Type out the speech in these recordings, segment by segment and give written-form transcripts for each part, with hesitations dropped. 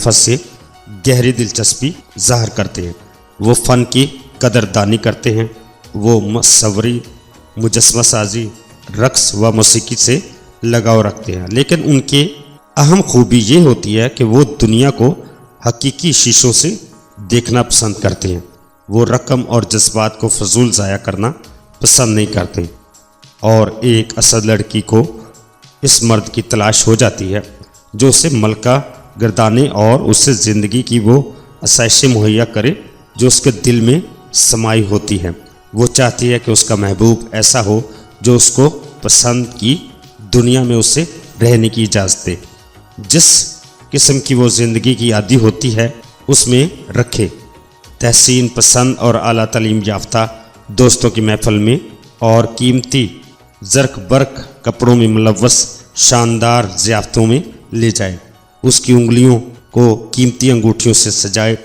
فن سے گہری دلچسپی ظاہر کرتے ہیں، وہ فن کی قدردانی کرتے ہیں، وہ مصوری، مجسمہ سازی، رقص و موسیقی سے لگاؤ رکھتے ہیں، لیکن ان کے اہم خوبی یہ ہوتی ہے کہ وہ دنیا کو حقیقی شیشوں سے دیکھنا پسند کرتے ہیں، وہ رقم اور جذبات کو فضول ضائع کرنا پسند نہیں کرتے، اور ایک اصل لڑکی کو اس مرد کی تلاش ہو جاتی ہے جو اسے ملکہ گردانے اور اسے زندگی کی وہ آسائشیں مہیا کرے جو اس کے دل میں سمائی ہوتی ہے۔ وہ چاہتی ہے کہ اس کا محبوب ایسا ہو جو اس کو پسند کی دنیا میں اسے رہنے کی اجازت دے، جس قسم کی وہ زندگی کی عادی ہوتی ہے اس میں رکھے۔ تحسین پسند اور اعلیٰ تعلیم یافتہ دوستوں کی محفل میں اور قیمتی زرق برق کپڑوں میں ملوث شاندار ضیافتوں میں لے جائے، اس کی انگلیوں کو قیمتی انگوٹھیوں سے سجائے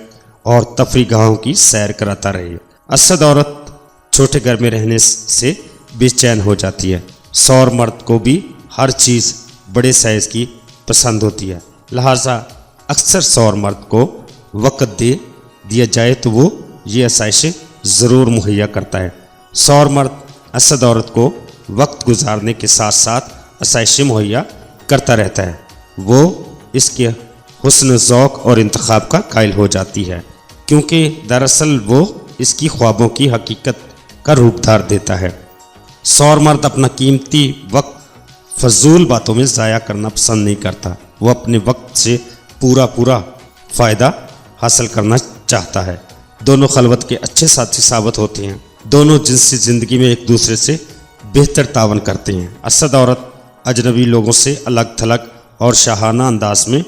اور تفریح گاہوں کی سیر کراتا رہے۔ اسد عورت چھوٹے گھر میں رہنے سے بے چین ہو جاتی ہے، سور مرد کو بھی ہر چیز بڑے سائز کی پسند ہوتی ہے، لہٰذا اکثر سور مرد کو وقت دے دیا جائے تو وہ یہ آسائشیں ضرور مہیا کرتا ہے۔ سور مرد اسد عورت کو وقت گزارنے کے ساتھ ساتھ آسائشیں مہیا کرتا رہتا ہے، وہ اس کے حسن ذوق اور انتخاب کا قائل ہو جاتی ہے، کیونکہ دراصل وہ اس کی خوابوں کی حقیقت کا روپ دھار دیتا ہے۔ سور مرد اپنا قیمتی وقت فضول باتوں میں ضائع کرنا پسند نہیں کرتا، وہ اپنے وقت سے پورا فائدہ حاصل کرنا چاہتا ہے۔ دونوں خلوت کے اچھے ساتھی ثابت ہوتے ہیں، دونوں جنسی زندگی میں ایک دوسرے سے بہتر تعاون کرتے ہیں۔ اسد عورت اجنبی لوگوں سے الگ تھلگ اور شاہانہ انداز میں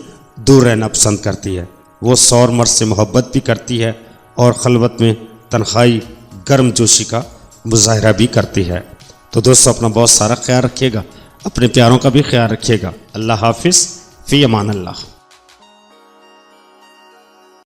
دور رہنا پسند کرتی ہے، وہ سور مرد سے محبت بھی کرتی ہے اور خلوت میں تنہائی گرم جوشی کا مظاہرہ بھی کرتی ہے۔ تو دوستو اپنا بہت سارا خیال رکھیے گا، اپنے پیاروں کا بھی خیال رکھیے گا۔ اللہ حافظ، فی امان اللہ۔